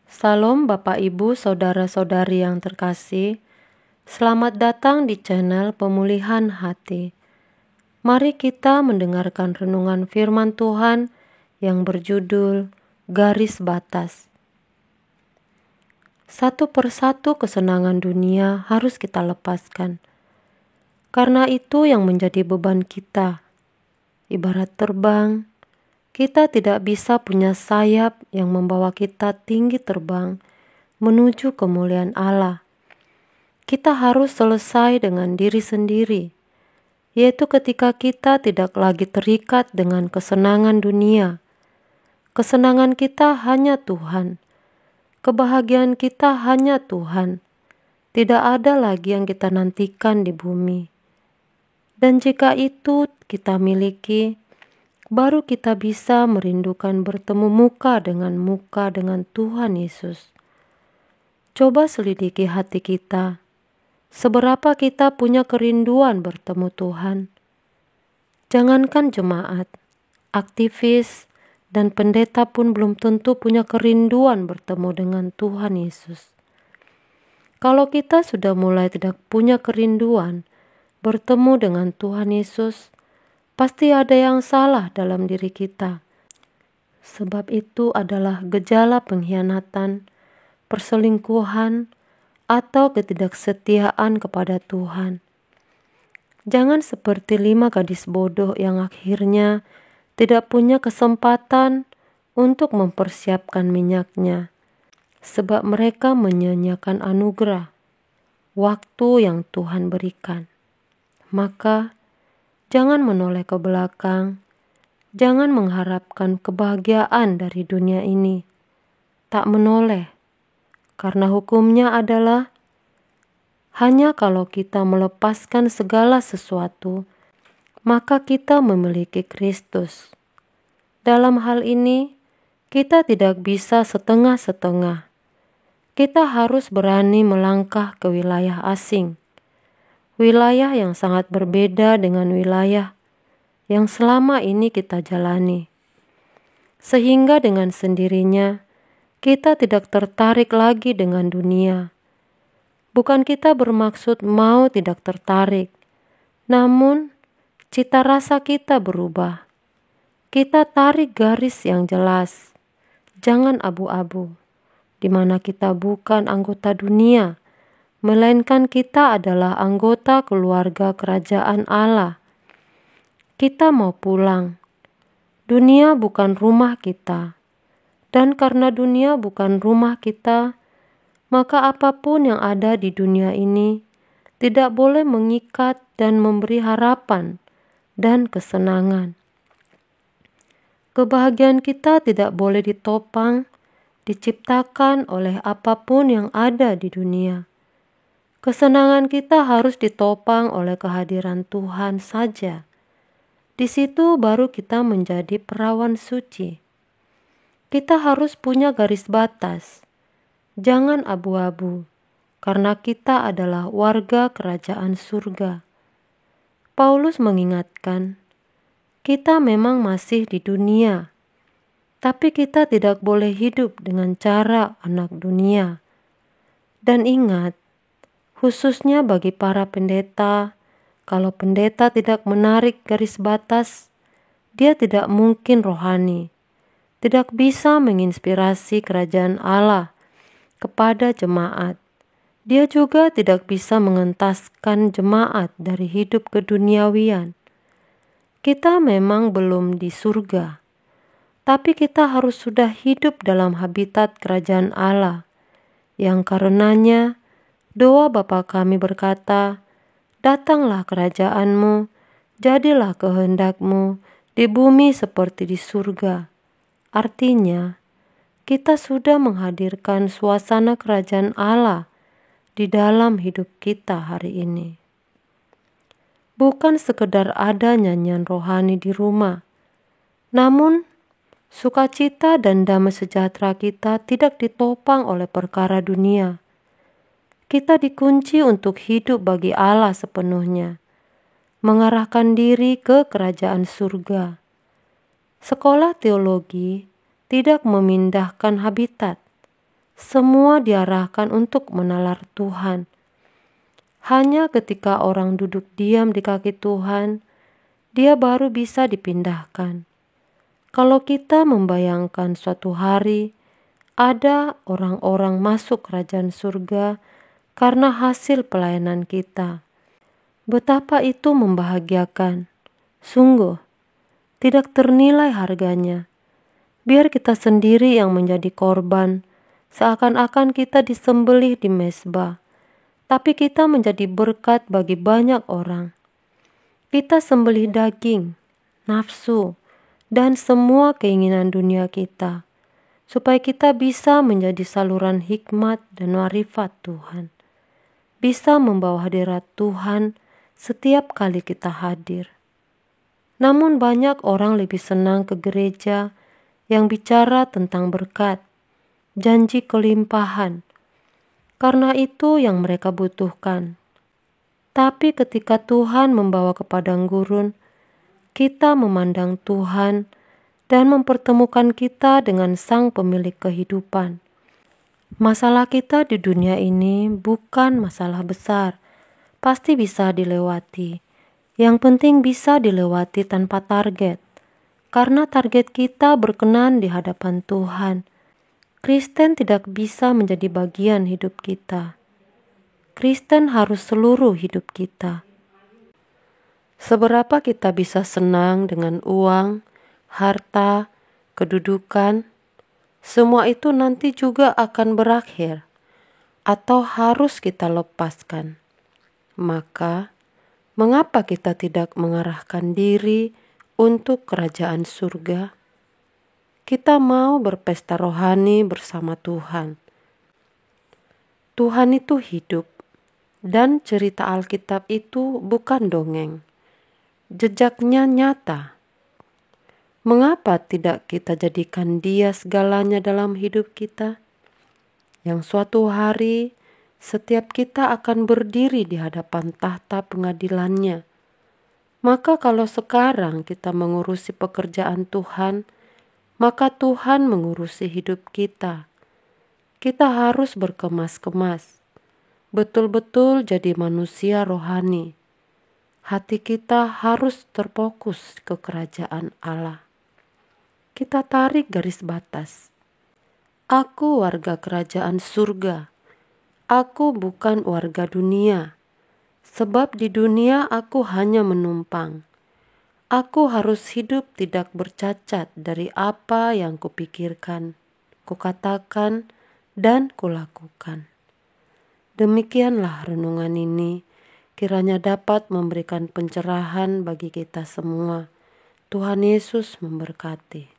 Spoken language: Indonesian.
Salam Bapak Ibu Saudara-saudari yang terkasih. Selamat datang di channel Pemulihan Hati. Mari kita mendengarkan renungan firman Tuhan yang berjudul Garis Batas. Satu persatu kesenangan dunia harus kita lepaskan. Karena itu yang menjadi beban kita. Ibarat terbang, kita tidak bisa punya sayap yang membawa kita tinggi terbang menuju kemuliaan Allah. Kita harus selesai dengan diri sendiri, yaitu ketika kita tidak lagi terikat dengan kesenangan dunia. Kesenangan kita hanya Tuhan. Kebahagiaan kita hanya Tuhan. Tidak ada lagi yang kita nantikan di bumi. Dan jika itu kita miliki, baru kita bisa merindukan bertemu muka dengan Tuhan Yesus. Coba selidiki hati kita. Seberapa kita punya kerinduan bertemu Tuhan? Jangankan jemaat, aktivis, dan pendeta pun belum tentu punya kerinduan bertemu dengan Tuhan Yesus. Kalau kita sudah mulai tidak punya kerinduan bertemu dengan Tuhan Yesus, pasti ada yang salah dalam diri kita. Sebab itu adalah gejala pengkhianatan, perselingkuhan, atau ketidaksetiaan kepada Tuhan. Jangan seperti 5 gadis bodoh yang akhirnya tidak punya kesempatan untuk mempersiapkan minyaknya, sebab mereka menyia-nyiakan anugerah, waktu yang Tuhan berikan. Maka, jangan menoleh ke belakang, jangan mengharapkan kebahagiaan dari dunia ini. Tak menoleh, karena hukumnya adalah hanya kalau kita melepaskan segala sesuatu, maka kita memiliki Kristus. Dalam hal ini, kita tidak bisa setengah-setengah. Kita harus berani melangkah ke wilayah asing. Wilayah yang sangat berbeda dengan wilayah yang selama ini kita jalani. Sehingga dengan sendirinya, kita tidak tertarik lagi dengan dunia. Bukan kita bermaksud mau tidak tertarik, namun cita rasa kita berubah. Kita tarik garis yang jelas, jangan abu-abu, di mana kita bukan anggota dunia, melainkan kita adalah anggota keluarga kerajaan Allah. Kita mau pulang. Dunia bukan rumah kita. Dan karena dunia bukan rumah kita, maka apapun yang ada di dunia ini tidak boleh mengikat dan memberi harapan dan kesenangan. Kebahagiaan kita tidak boleh ditopang, diciptakan oleh apapun yang ada di dunia. Kesenangan kita harus ditopang oleh kehadiran Tuhan saja. Di situ baru kita menjadi perawan suci. Kita harus punya garis batas. Jangan abu-abu, karena kita adalah warga kerajaan surga. Paulus mengingatkan, kita memang masih di dunia, tapi kita tidak boleh hidup dengan cara anak dunia. Dan ingat, khususnya bagi para pendeta, kalau pendeta tidak menarik garis batas, dia tidak mungkin rohani, tidak bisa menginspirasi kerajaan Allah kepada jemaat. Dia juga tidak bisa mengentaskan jemaat dari hidup keduniawian. Kita memang belum di surga, tapi kita harus sudah hidup dalam habitat kerajaan Allah, yang karenanya doa Bapa kami berkata, datanglah kerajaanmu, jadilah kehendakmu di bumi seperti di surga. Artinya, kita sudah menghadirkan suasana kerajaan Allah di dalam hidup kita hari ini. Bukan sekedar ada nyanyian rohani di rumah, namun sukacita dan damai sejahtera kita tidak ditopang oleh perkara dunia. Kita dikunci untuk hidup bagi Allah sepenuhnya, mengarahkan diri ke kerajaan surga. Sekolah teologi tidak memindahkan habitat. semua diarahkan untuk menalar Tuhan. Hanya ketika orang duduk diam di kaki Tuhan, dia baru bisa dipindahkan. Kalau kita membayangkan suatu hari ada orang-orang masuk kerajaan surga karena hasil pelayanan kita, betapa itu membahagiakan. Sungguh, tidak ternilai harganya. Biar kita sendiri yang menjadi korban, seakan-akan kita disembelih di mezbah, tapi kita menjadi berkat bagi banyak orang. Kita sembelih daging, nafsu, dan semua keinginan dunia kita, supaya kita bisa menjadi saluran hikmat dan marifat Tuhan. Bisa membawa hadirat Tuhan setiap kali kita hadir. Namun banyak orang lebih senang ke gereja yang bicara tentang berkat, janji kelimpahan, karena itu yang mereka butuhkan. Tapi ketika Tuhan membawa ke padang gurun, kita memandang Tuhan dan mempertemukan kita dengan Sang Pemilik kehidupan. Masalah kita di dunia ini bukan masalah besar, pasti bisa dilewati. Yang penting bisa dilewati tanpa target, karena target kita berkenan di hadapan Tuhan. Kristen tidak bisa menjadi bagian hidup kita. Kristen harus seluruh hidup kita. Seberapa kita bisa senang dengan uang, harta, kedudukan, semua itu nanti juga akan berakhir atau harus kita lepaskan. Maka, mengapa kita tidak mengarahkan diri untuk kerajaan surga? Kita mau berpesta rohani bersama Tuhan. Tuhan itu hidup, dan cerita Alkitab itu bukan dongeng. Jejaknya nyata. Mengapa tidak kita jadikan Dia segalanya dalam hidup kita? Yang suatu hari setiap kita akan berdiri di hadapan tahta pengadilannya. Maka kalau sekarang kita mengurusi pekerjaan Tuhan, maka Tuhan mengurusi hidup kita. Kita harus berkemas-kemas, betul-betul jadi manusia rohani. Hati kita harus terfokus ke kerajaan Allah. Kita tarik garis batas. Aku warga kerajaan surga. Aku bukan warga dunia. Sebab di dunia aku hanya menumpang. Aku harus hidup tidak bercacat dari apa yang kupikirkan, kukatakan, dan kulakukan. Demikianlah renungan ini, kiranya dapat memberikan pencerahan bagi kita semua. Tuhan Yesus memberkati.